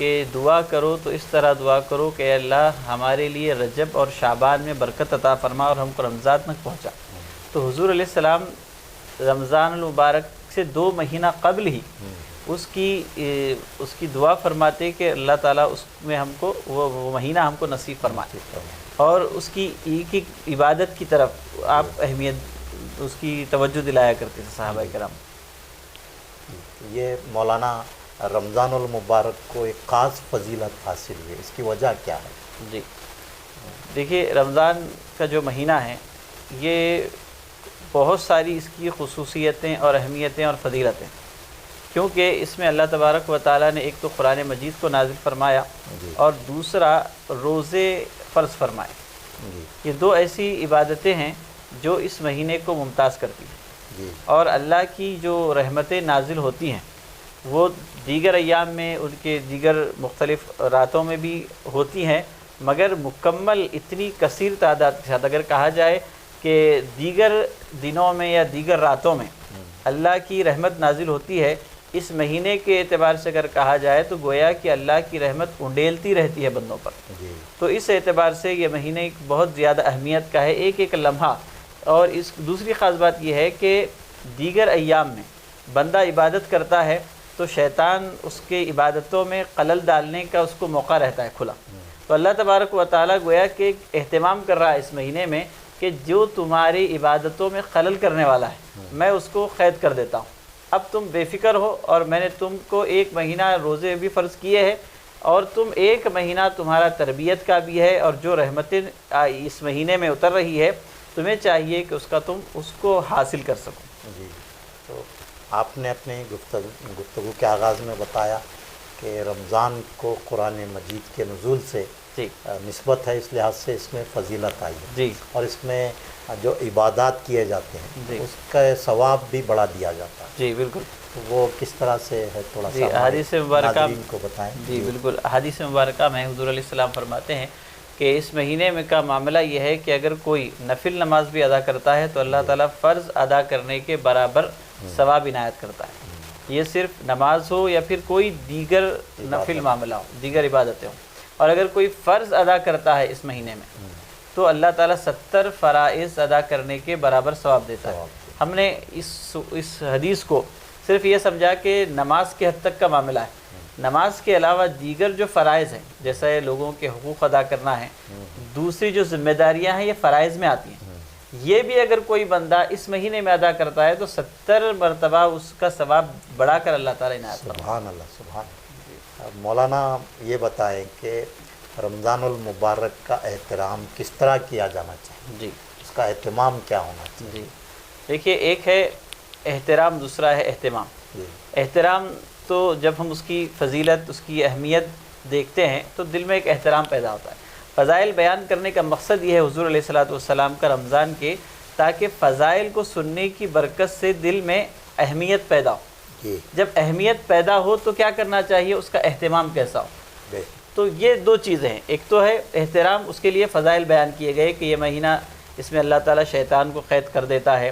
کہ دعا کرو تو اس طرح دعا کرو کہ اے اللہ ہمارے لیے رجب اور شعبان میں برکت عطا فرما اور ہم کو رمضان تک پہنچا۔ تو حضور علیہ السلام رمضان المبارک سے 2 مہینہ قبل ہی اس کی دعا فرماتے کہ اللہ تعالیٰ اس میں ہم کو وہ مہینہ ہم کو نصیب فرمائے، اور اس کی ایک ایک عبادت کی طرف آپ اہمیت اس کی توجہ دلایا کرتے تھے صحابہ کرام۔ یہ مولانا رمضان المبارک کو ایک خاص فضیلت حاصل ہوئی، اس کی وجہ کیا ہے؟ جی دیکھیے، رمضان کا جو مہینہ ہے یہ بہت ساری اس کی خصوصیتیں اور اہمیتیں اور فضیلتیں، کیونکہ اس میں اللہ تبارک و تعالیٰ نے ایک تو قرآن مجید کو نازل فرمایا اور دوسرا روزے فرض فرمائے۔ یہ 2 ایسی عبادتیں ہیں جو اس مہینے کو ممتاز کرتی ہیں، اور اللہ کی جو رحمتیں نازل ہوتی ہیں وہ دیگر ایام میں ان کے دیگر مختلف راتوں میں بھی ہوتی ہیں، مگر مکمل اتنی کثیر تعداد کے ساتھ اگر کہا جائے کہ دیگر دنوں میں یا دیگر راتوں میں اللہ کی رحمت نازل ہوتی ہے، اس مہینے کے اعتبار سے اگر کہا جائے تو گویا کہ اللہ کی رحمت انڈیلتی رہتی ہے بندوں پر۔ تو اس اعتبار سے یہ مہینے ایک بہت زیادہ اہمیت کا ہے، ایک ایک لمحہ۔ اور اس دوسری خاص بات یہ ہے کہ دیگر ایام میں بندہ عبادت کرتا ہے تو شیطان اس کے عبادتوں میں خلل ڈالنے کا اس کو موقع رہتا ہے کھلا، تو اللہ تبارک و تعالیٰ گویا کہ اہتمام کر رہا ہے اس مہینے میں کہ جو تمہاری عبادتوں میں خلل کرنے والا ہے میں اس کو قید کر دیتا ہوں، اب تم بے فکر ہو، اور میں نے تم کو 1 مہینہ روزے بھی فرض کیے ہیں، اور تم 1 مہینہ تمہارا تربیت کا بھی ہے، اور جو رحمتیں اس مہینے میں اتر رہی ہے تمہیں چاہیے کہ تم اس کو حاصل کر سکو۔ جی، تو آپ نے اپنی گفتگو کے آغاز میں بتایا کہ رمضان کو قرآن مجید کے نزول سے نسبت ہے، اس لحاظ سے اس میں فضیلت آئی ہے جی، اور اس میں جو عبادات کیے جاتے ہیں اس کا ثواب بھی بڑھا دیا جاتا ہے۔ جی بالکل، وہ کس طرح سے ہے تھوڑا سا احادیث مبارکہ ناظرین کو بتائیں۔ جی بالکل، احادیث مبارکہ میں حضور علیہ السلام فرماتے ہیں کہ اس مہینے میں کا معاملہ یہ ہے کہ اگر کوئی نفل نماز بھی ادا کرتا ہے تو اللہ تعالیٰ فرض ادا کرنے کے برابر ثواب عنایت کرتا ہے، یہ صرف نماز ہو یا پھر کوئی دیگر نفل معاملہ ہو، دیگر عبادتیں ہوں۔ اور اگر کوئی فرض ادا کرتا ہے اس مہینے میں تو اللہ تعالیٰ 70 فرائض ادا کرنے کے برابر ثواب دیتا ہے۔ ہم نے اس حدیث کو صرف یہ سمجھا کہ نماز کے حد تک کا معاملہ ہے، نماز کے علاوہ دیگر جو فرائض ہیں جیسے لوگوں کے حقوق ادا کرنا ہے، دوسری جو ذمہ داریاں ہیں یہ فرائض میں آتی ہیں، یہ بھی اگر کوئی بندہ اس مہینے میں ادا کرتا ہے تو 70 مرتبہ اس کا ثواب بڑھا کر اللہ تعالیٰ عنایت کرتا ہے۔ سبحان اللہ، سبحان اللہ۔ مولانا یہ بتائیں کہ رمضان المبارک کا احترام کس طرح کیا جانا چاہیے؟ جی، اس کا اہتمام کیا ہونا چاہیے؟ جی دیکھیے، ایک ہے احترام، دوسرا ہے اہتمام۔ احترام تو جب ہم اس کی فضیلت، اس کی اہمیت دیکھتے ہیں تو دل میں ایک احترام پیدا ہوتا ہے۔ فضائل بیان کرنے کا مقصد یہ ہے حضور علیہ السلام کا رمضان کے، تاکہ فضائل کو سننے کی برکت سے دل میں اہمیت پیدا ہو۔ جب اہمیت پیدا ہو تو کیا کرنا چاہیے، اس کا اہتمام کیسا ہو۔ تو یہ 2 چیزیں ہیں، ایک تو ہے احترام، اس کے لیے فضائل بیان کیے گئے کہ یہ مہینہ اس میں اللہ تعالیٰ شیطان کو قید کر دیتا ہے،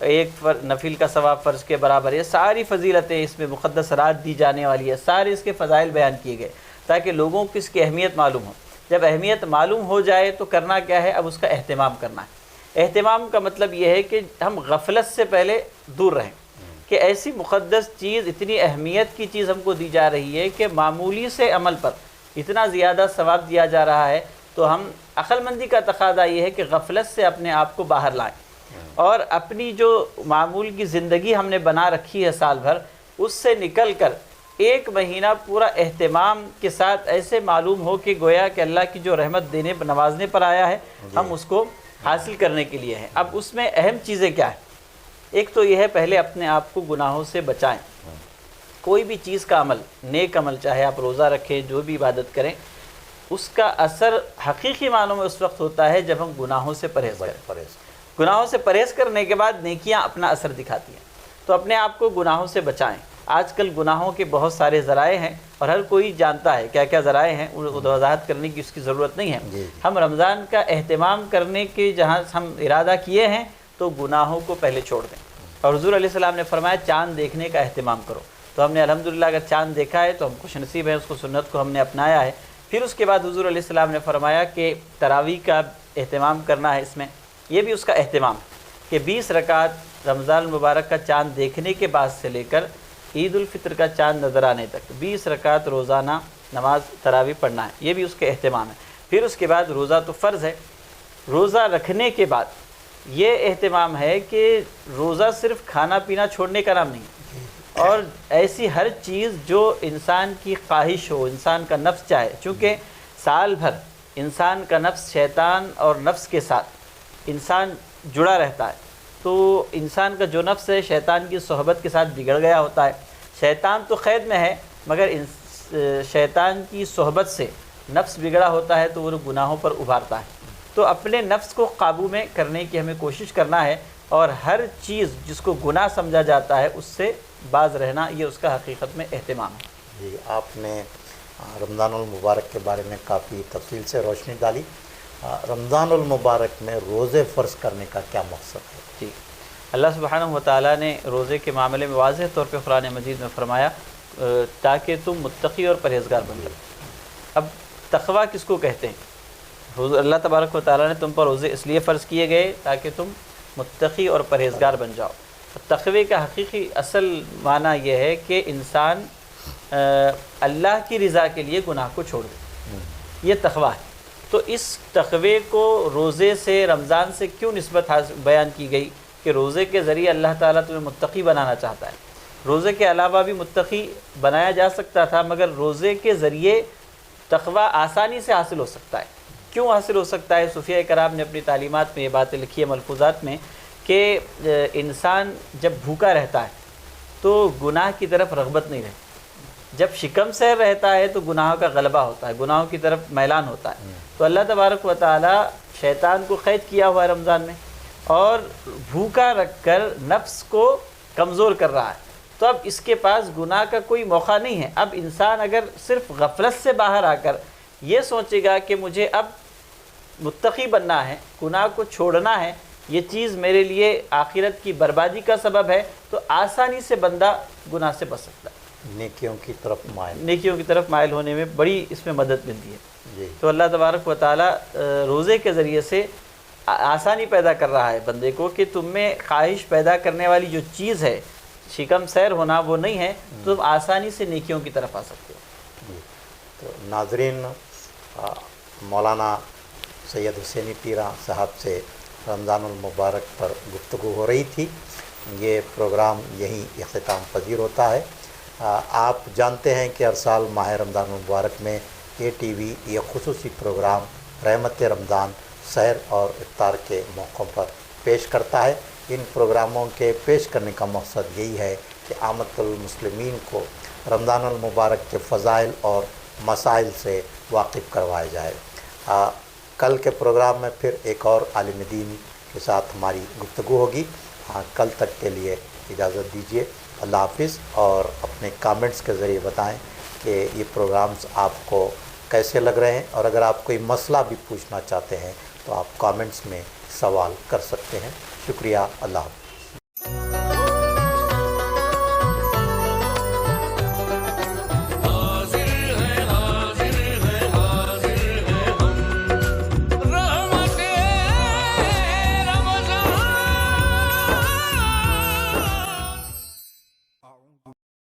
ایک نفل کا ثواب فرض کے برابر، یہ ساری فضیلتیں اس میں مقدس رات دی جانے والی ہے، سارے اس کے فضائل بیان کیے گئے تاکہ لوگوں کو اس کی اہمیت معلوم ہو۔ جب اہمیت معلوم ہو جائے تو کرنا کیا ہے، اب اس کا اہتمام کرنا ہے۔ اہتمام کا مطلب یہ ہے کہ ہم غفلت سے پہلے دور رہیں، کہ ایسی مقدس چیز، اتنی اہمیت کی چیز ہم کو دی جا رہی ہے کہ معمولی سے عمل پر اتنا زیادہ ثواب دیا جا رہا ہے، تو ہم عقل مندی کا تقاضا یہ ہے کہ غفلت سے اپنے آپ کو باہر لائیں، اور اپنی جو معمول کی زندگی ہم نے بنا رکھی ہے سال بھر، اس سے نکل کر 1 مہینہ پورا اہتمام کے ساتھ ایسے معلوم ہو کہ گویا کہ اللہ کی جو رحمت دینے نوازنے پر آیا ہے ہم اس کو حاصل کرنے کے لیے ہیں۔ اب اس میں اہم چیزیں کیا ہیں؟ ایک تو یہ ہے پہلے اپنے آپ کو گناہوں سے بچائیں۔ کوئی بھی چیز کا عمل، نیک عمل، چاہے آپ روزہ رکھیں، جو بھی عبادت کریں، اس کا اثر حقیقی معنوں میں اس وقت ہوتا ہے جب ہم گناہوں سے پرہیز کریں۔ گناہوں سے پرہیز کرنے کے بعد نیکیاں اپنا اثر دکھاتی ہیں۔ تو اپنے آپ کو گناہوں سے بچائیں۔ آج کل گناہوں کے بہت سارے ذرائع ہیں اور ہر کوئی جانتا ہے کیا کیا ذرائع ہیں، وضاحت کرنے کی اس کی ضرورت نہیں ہے۔ ہم رمضان کا اہتمام کرنے کے جہاں ہم ارادہ کیے ہیں تو گناہوں کو پہلے چھوڑ دیں، اور حضور علیہ السلام نے فرمایا چاند دیکھنے کا اہتمام کرو۔ تو ہم نے الحمدللہ اگر چاند دیکھا ہے تو ہم خوش نصیب ہیں، اس کو سنت کو ہم نے اپنایا ہے۔ پھر اس کے بعد حضور علیہ السلام نے فرمایا کہ تراویح کا اہتمام کرنا ہے، اس میں یہ بھی اس کا اہتمام کہ 20 رکعت رمضان المبارک کا چاند دیکھنے کے بعد سے لے کر عید الفطر کا چاند نظر آنے تک 20 رکعت روزانہ نماز تراویح پڑھنا ہے، یہ بھی اس کے اہتمام ہے۔ پھر اس کے بعد روزہ تو فرض ہے، روزہ رکھنے کے بعد یہ اہتمام ہے کہ روزہ صرف کھانا پینا چھوڑنے کا نام نہیں، اور ایسی ہر چیز جو انسان کی خواہش ہو، انسان کا نفس چاہے، چونکہ سال بھر انسان کا نفس شیطان اور نفس کے ساتھ انسان جڑا رہتا ہے، تو انسان کا جو نفس ہے شیطان کی صحبت کے ساتھ بگڑ گیا ہوتا ہے۔ شیطان تو قید میں ہے، مگر شیطان کی صحبت سے نفس بگڑا ہوتا ہے تو وہ گناہوں پر ابھارتا ہے۔ تو اپنے نفس کو قابو میں کرنے کی ہمیں کوشش کرنا ہے، اور ہر چیز جس کو گناہ سمجھا جاتا ہے اس سے باز رہنا، یہ اس کا حقیقت میں اہتمام ہے۔ جی، آپ نے رمضان المبارک کے بارے میں کافی تفصیل سے روشنی ڈالی۔ رمضان المبارک میں روزے فرض کرنے کا کیا مقصد ہے؟ جی، اللہ سبحانہ و تعالیٰ نے روزے کے معاملے میں واضح طور پہ قرآن مجید میں فرمایا تاکہ تم متقی اور پرہیزگار بن جاؤ۔ اب تقویٰ کس کو کہتے ہیں؟ اللہ تبارک و تعالیٰ نے تم پر روزے اس لیے فرض کیے گئے تاکہ تم متقی اور پرہیزگار بن جاؤ۔ تقوی کا حقیقی اصل معنی یہ ہے کہ انسان اللہ کی رضا کے لیے گناہ کو چھوڑ دے، یہ تقویٰ ہے۔ تو اس تقوی کو روزے سے، رمضان سے کیوں نسبت بیان کی گئی کہ روزے کے ذریعے اللہ تعالیٰ تمہیں متقی بنانا چاہتا ہے۔ روزے کے علاوہ بھی متقی بنایا جا سکتا تھا، مگر روزے کے ذریعے تقوی آسانی سے حاصل ہو سکتا ہے۔ کیوں حاصل ہو سکتا ہے؟ صوفیہ کرام نے اپنی تعلیمات میں یہ باتیں لکھی ہیں ملفوظات میں کہ انسان جب بھوکا رہتا ہے تو گناہ کی طرف رغبت نہیں رہتی، جب شکم سیر رہتا ہے تو گناہوں کا غلبہ ہوتا ہے، گناہوں کی طرف میلان ہوتا ہے۔ تو اللہ تبارک و تعالی شیطان کو قید کیا ہوا ہے رمضان میں، اور بھوکا رکھ کر نفس کو کمزور کر رہا ہے، تو اب اس کے پاس گناہ کا کوئی موقع نہیں ہے۔ اب انسان اگر صرف غفلت سے باہر آ کر یہ سوچے گا کہ مجھے اب متقی بننا ہے، گناہ کو چھوڑنا ہے، یہ چیز میرے لیے آخرت کی بربادی کا سبب ہے، تو آسانی سے بندہ گناہ سے بچ سکتا ہے، نیکیوں کی طرف مائل ہونے میں بڑی اس میں مدد ملتی ہے۔ جی، تو اللہ تبارک و تعالیٰ روزے کے ذریعے سے آسانی پیدا کر رہا ہے بندے کو کہ تم میں خواہش پیدا کرنے والی جو چیز ہے، شکم سیر ہونا، وہ نہیں ہے، تو تم آسانی سے نیکیوں کی طرف آ سکتے ہو۔ جی، تو ناظرین، مولانا سید حسینی پیرا صاحب سے رمضان المبارک پر گفتگو ہو رہی تھی۔ یہ پروگرام یہیں اختتام پذیر ہوتا ہے۔ آپ جانتے ہیں کہ ہر سال ماہ رمضان المبارک میں ATV یہ خصوصی پروگرام رحمت رمضان سحر اور افطار کے موقعوں پر پیش کرتا ہے۔ ان پروگراموں کے پیش کرنے کا مقصد یہی ہے کہ عامت المسلمین کو رمضان المبارک کے فضائل اور مسائل سے واقف کروایا جائے۔ کل کے پروگرام میں پھر ایک اور عالم دین کے ساتھ ہماری گفتگو ہوگی۔ کل تک کے لیے اجازت دیجیے، اللہ حافظ، اور اپنے کامنٹس کے ذریعے بتائیں کہ یہ پروگرامز آپ کو کیسے لگ رہے ہیں، اور اگر آپ کوئی مسئلہ بھی پوچھنا چاہتے ہیں تو آپ کامنٹس میں سوال کر سکتے ہیں۔ شکریہ، اللہ حافظ۔